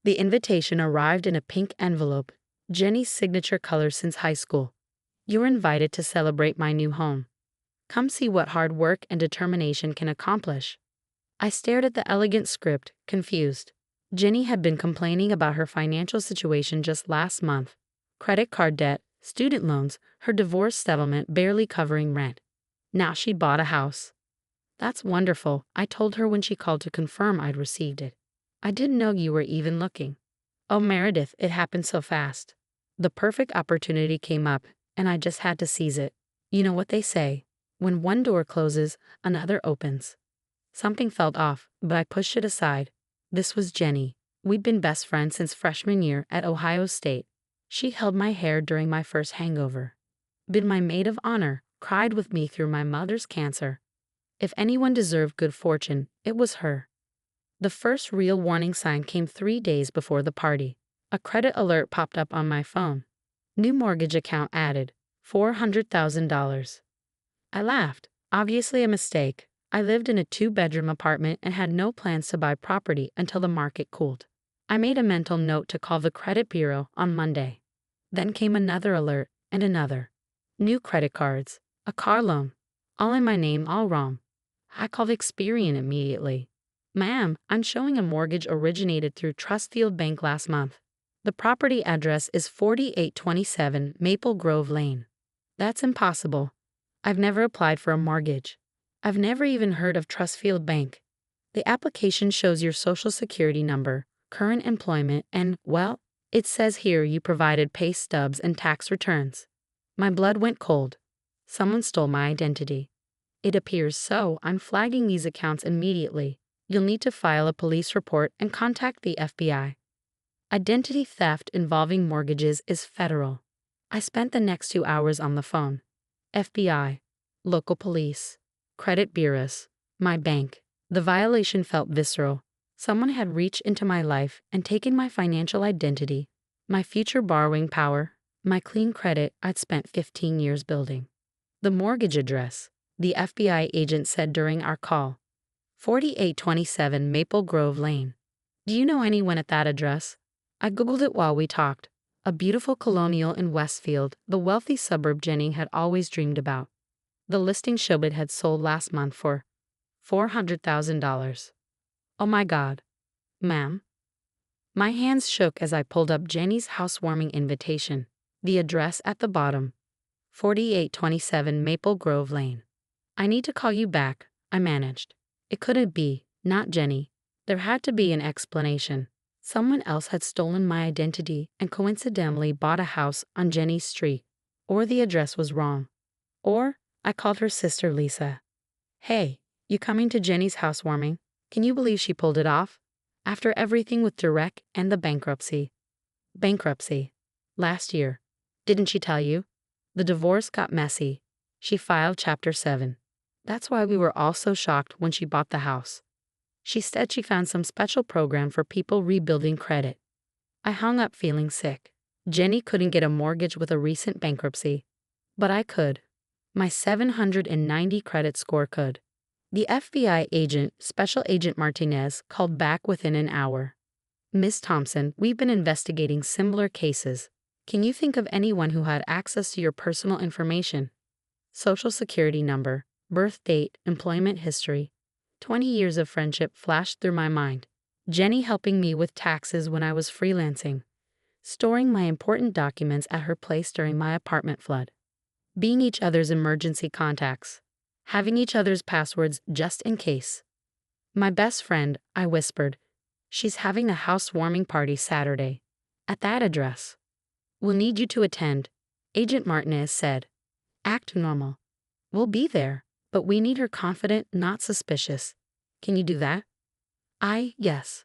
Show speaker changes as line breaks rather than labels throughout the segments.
The invitation arrived in a pink envelope, Jenny's signature color since high school. You're invited to celebrate my new home. Come see what hard work and determination can accomplish. I stared at the elegant script, confused. Jenny had been complaining about her financial situation just last month. Credit card debt, student loans, her divorce settlement barely covering rent. Now she bought a house. That's wonderful, I told her when she called to confirm I'd received it. I didn't know you were even looking. Oh, Meredith, it happened so fast. The perfect opportunity came up, and I just had to seize it. You know what they say, when one door closes, another opens. Something felt off, but I pushed it aside. This was Jenny. We'd been best friends since freshman year at Ohio State. She held my hair during my first hangover. Been my maid of honor, cried with me through my mother's cancer. If anyone deserved good fortune, it was her. The first real warning sign came 3 days before the party. A credit alert popped up on my phone. New mortgage account added, $400,000. I laughed. Obviously a mistake. I lived in a 2-bedroom apartment and had no plans to buy property until the market cooled. I made a mental note to call the credit bureau on Monday. Then came another alert and another. New credit cards, a car loan, all in my name, all wrong. I called Experian immediately. Ma'am, I'm showing a mortgage originated through Trustfield Bank last month. The property address is 4827 Maple Grove Lane. That's impossible. I've never applied for a mortgage. I've never even heard of Trustfield Bank. The application shows your social security number, current employment, and, well, it says here you provided pay stubs and tax returns. My blood went cold. Someone stole my identity. It appears so. I'm flagging these accounts immediately. You'll need to file a police report and contact the FBI. Identity theft involving mortgages is federal. I spent the next 2 hours on the phone. FBI, local police, credit bureaus, my bank. The violation felt visceral. Someone had reached into my life and taken my financial identity, my future borrowing power, my clean credit I'd spent 15 years building. The mortgage address, the FBI agent said during our call, 4827 Maple Grove Lane. Do you know anyone at that address? I Googled it while we talked. A beautiful colonial in Westfield, the wealthy suburb Jenny had always dreamed about. The listing showed it had sold last month for $400,000. Oh my God. Ma'am? My hands shook as I pulled up Jenny's housewarming invitation. The address at the bottom. 4827 Maple Grove Lane. I need to call you back, I managed. It couldn't be, not Jenny. There had to be an explanation. Someone else had stolen my identity and coincidentally bought a house on Jenny's street. Or the address was wrong. Or I called her sister Lisa. Hey, you coming to Jenny's housewarming? Can you believe she pulled it off? After everything with Direct and the bankruptcy. Bankruptcy. Last year. Didn't she tell you? The divorce got messy. She filed Chapter 7. That's why we were all so shocked when she bought the house. She said she found some special program for people rebuilding credit. I hung up feeling sick. Jenny couldn't get a mortgage with a recent bankruptcy. But I could. My 790 credit score could. The FBI agent, Special Agent Martinez, called back within an hour. Miss Thompson, we've been investigating similar cases. Can you think of anyone who had access to your personal information? Social security number, birth date, employment history. 20 years of friendship flashed through my mind. Jenny helping me with taxes when I was freelancing. Storing my important documents at her place during my apartment flood. Being each other's emergency contacts. Having each other's passwords just in case. My best friend, I whispered. She's having a housewarming party Saturday. At that address. We'll need you to attend, Agent Martinez said. Act normal. We'll be there, but we need her confident, not suspicious. Can you do that? Yes.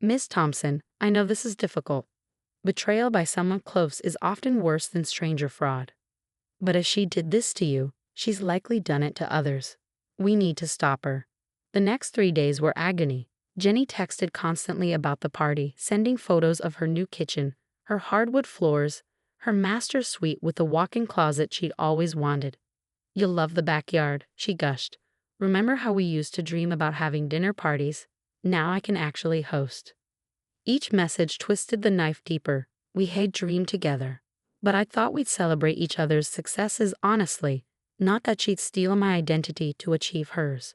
Miss Thompson, I know this is difficult. Betrayal by someone close is often worse than stranger fraud. But if she did this to you, she's likely done it to others. We need to stop her. The next 3 days were agony. Jenny texted constantly about the party, sending photos of her new kitchen, her hardwood floors, her master suite with the walk-in closet she'd always wanted. You'll love the backyard, she gushed. Remember how we used to dream about having dinner parties? Now I can actually host. Each message twisted the knife deeper. We had dreamed together. But I thought we'd celebrate each other's successes honestly, not that she'd steal my identity to achieve hers.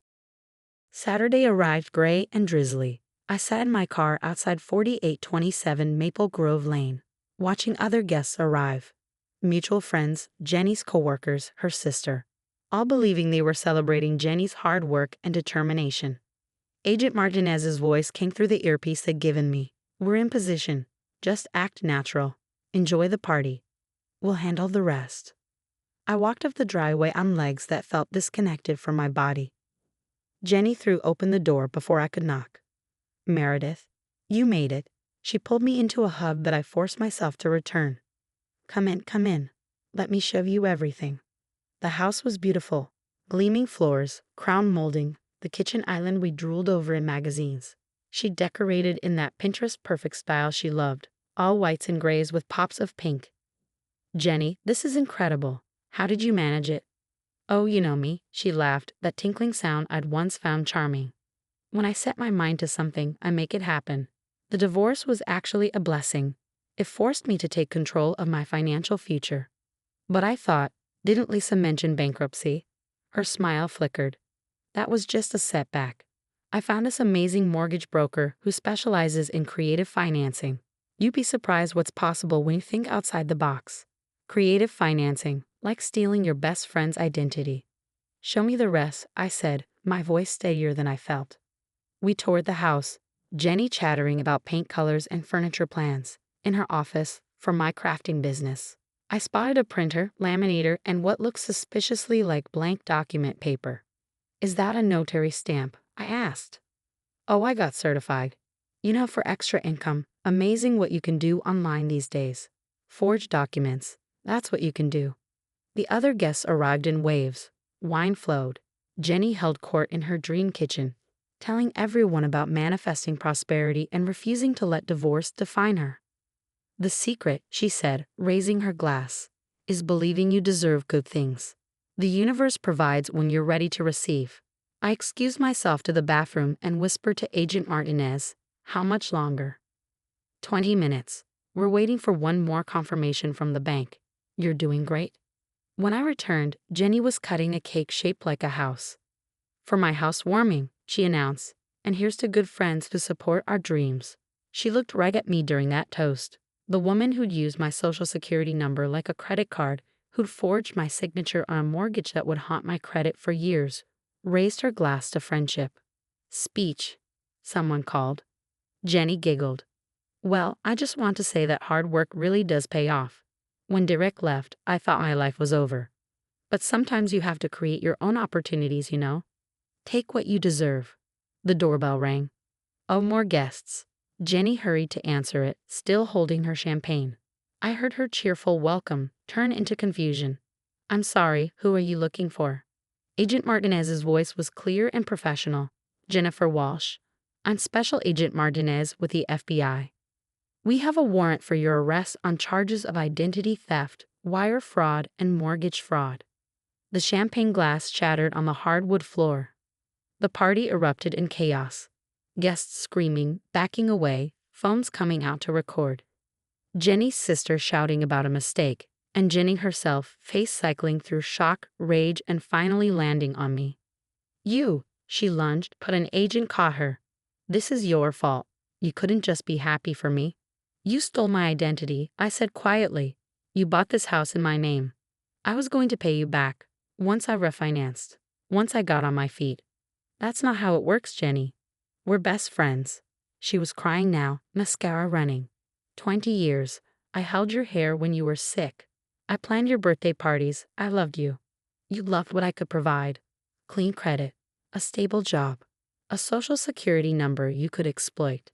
Saturday arrived gray and drizzly. I sat in my car outside 4827 Maple Grove Lane, watching other guests arrive. Mutual friends, Jenny's coworkers, her sister, all believing they were celebrating Jenny's hard work and determination. Agent Martinez's voice came through the earpiece they'd given me. "We're in position. Just act natural. Enjoy the party. We'll handle the rest." I walked up the driveway on legs that felt disconnected from my body. Jenny threw open the door before I could knock. "Meredith, you made it." She pulled me into a hug that I forced myself to return. Come in, come in. Let me show you everything." The house was beautiful. Gleaming floors, crown molding, the kitchen island we drooled over in magazines. She decorated in that Pinterest-perfect style she loved, all whites and grays with pops of pink. "Jenny, this is incredible. How did you manage it?" "Oh, you know me," she laughed, that tinkling sound I'd once found charming. "When I set my mind to something, I make it happen." The divorce was actually a blessing. It forced me to take control of my financial future. But I thought, didn't Lisa mention bankruptcy? Her smile flickered. "That was just a setback. I found this amazing mortgage broker who specializes in creative financing. You'd be surprised what's possible when you think outside the box. Creative financing, like stealing your best friend's identity." "Show me the rest," I said, my voice steadier than I felt. We toured the house, Jenny chattering about paint colors and furniture plans. In her office, for my crafting business, I spotted a printer, laminator, and what looked suspiciously like blank document paper. "Is that a notary stamp?" I asked. "Oh, I got certified. You know, for extra income. Amazing what you can do online these days. Forge documents. That's what you can do." The other guests arrived in waves. Wine flowed. Jenny held court in her dream kitchen, telling everyone about manifesting prosperity and refusing to let divorce define her. "The secret," she said, raising her glass, "is believing you deserve good things. The universe provides when you're ready to receive." I excused myself to the bathroom and whispered to Agent Martinez, "How much longer?" 20 minutes. We're waiting for one more confirmation from the bank. You're doing great." When I returned, Jenny was cutting a cake shaped like a house. "For my housewarming," she announced, "and here's to good friends who support our dreams." She looked right at me during that toast. The woman who'd used my social security number like a credit card, who'd forged my signature on a mortgage that would haunt my credit for years, raised her glass to friendship. "Speech," someone called. Jenny giggled. "Well, I just want to say that hard work really does pay off. When Derek left, I thought my life was over. But sometimes you have to create your own opportunities, you know. Take what you deserve." The doorbell rang. Oh, more guests. Jenny hurried to answer it, still holding her champagne. I heard her cheerful welcome turn into confusion. "I'm sorry, who are you looking for?" Agent Martinez's voice was clear and professional. "Jennifer Walsh. I'm Special Agent Martinez with the FBI. We have a warrant for your arrest on charges of identity theft, wire fraud, and mortgage fraud." The champagne glass shattered on the hardwood floor. The party erupted in chaos. Guests screaming, backing away, phones coming out to record. Jenny's sister shouting about a mistake, and Jenny herself face cycling through shock, rage, and finally landing on me. "You," she lunged, but an agent caught her. "This is your fault. You couldn't just be happy for me. You stole my identity," I said quietly. "You bought this house in my name. I was going to pay you back, once I refinanced, once I got on my feet." "That's not how it works, Jenny. We're best friends." She was crying now, mascara running. 20 years. I held your hair when you were sick. I planned your birthday parties. I loved you. You loved what I could provide. Clean credit, a stable job, a social security number you could exploit.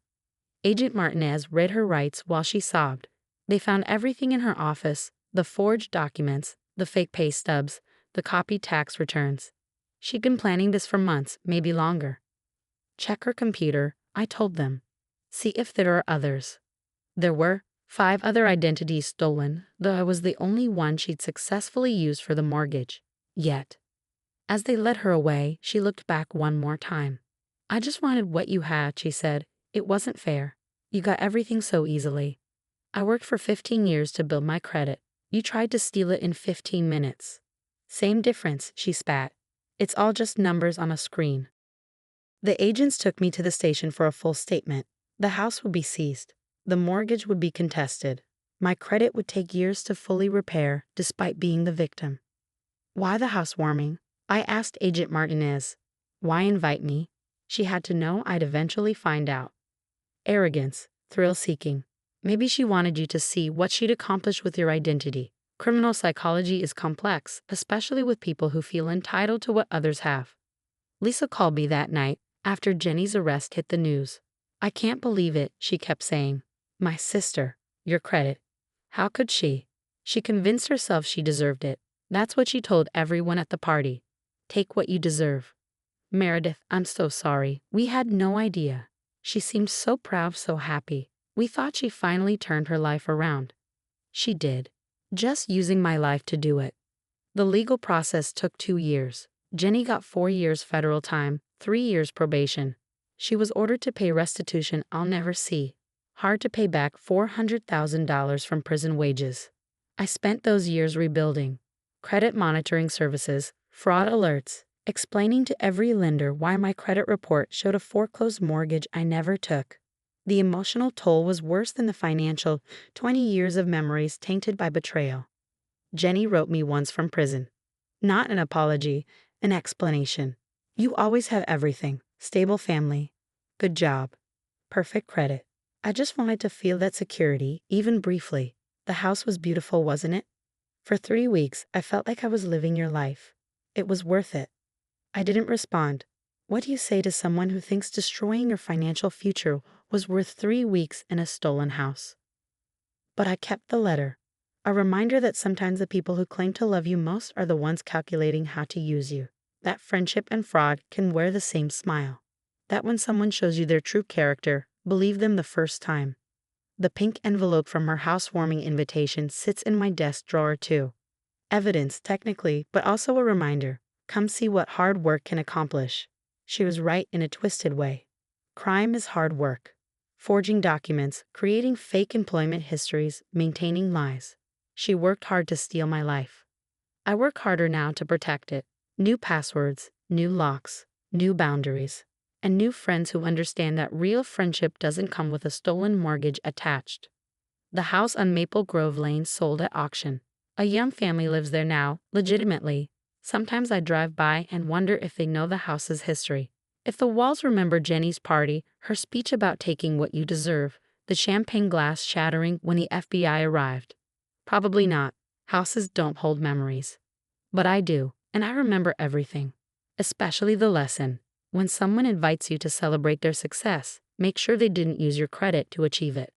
Agent Martinez read her rights while she sobbed. They found everything in her office, the forged documents, the fake pay stubs, the copied tax returns. She'd been planning this for months, maybe longer. "Check her computer," I told them. "See if there are others." There were 5 other identities stolen, though I was the only one she'd successfully used for the mortgage. Yet. As they led her away, she looked back one more time. "I just wanted what you had," she said. "It wasn't fair. You got everything so easily. I worked for 15 years to build my credit. You tried to steal it in 15 minutes. Same difference, she spat. It's all just numbers on a screen. The agents took me to the station for a full statement. The house would be seized. The mortgage would be contested. My credit would take years to fully repair, despite being the victim. Why the housewarming? I asked Agent Martinez. Why invite me? She had to know I'd eventually find out. Arrogance, thrill-seeking. Maybe she wanted you to see what she'd accomplish with your identity. Criminal psychology is complex, especially with people who feel entitled to what others have. Lisa called me that night, after Jenny's arrest hit the news. I can't believe it, she kept saying. My sister, your credit. How could she? She convinced herself she deserved it. That's what she told everyone at the party. Take what you deserve. Meredith, I'm so sorry. We had no idea. She seemed so proud, so happy. We thought she finally turned her life around. She did. Just using my life to do it. The legal process took 2 years. Jenny got 4 years federal time, 3 years probation. She was ordered to pay restitution I'll never see. Hard to pay back $400,000 from prison wages. I spent those years rebuilding. Credit monitoring services, fraud alerts, explaining to every lender why my credit report showed a foreclosed mortgage I never took. The emotional toll was worse than the financial, 20 years of memories tainted by betrayal. Jenny wrote me once from prison. Not an apology, an explanation. You always have everything. Stable family. Good job. Perfect credit. I just wanted to feel that security, even briefly. The house was beautiful, wasn't it? For 3 weeks, I felt like I was living your life. It was worth it. I didn't respond. What do you say to someone who thinks destroying your financial future was worth 3 weeks in a stolen house? But I kept the letter. A reminder that sometimes the people who claim to love you most are the ones calculating how to use you. That friendship and fraud can wear the same smile. That when someone shows you their true character, believe them the first time. The pink envelope from her housewarming invitation sits in my desk drawer too. Evidence, technically, but also a reminder. Come see what hard work can accomplish. She was right in a twisted way. Crime is hard work. Forging documents, creating fake employment histories, maintaining lies. She worked hard to steal my life. I work harder now to protect it. New passwords, new locks, new boundaries, and new friends who understand that real friendship doesn't come with a stolen mortgage attached. The house on Maple Grove Lane sold at auction. A young family lives there now, legitimately. Sometimes I drive by and wonder if they know the house's history. If the walls remember Jenny's party, her speech about taking what you deserve, the champagne glass shattering when the FBI arrived. Probably not. Houses don't hold memories. But I do, and I remember everything. Especially the lesson. When someone invites you to celebrate their success, make sure they didn't use your credit to achieve it.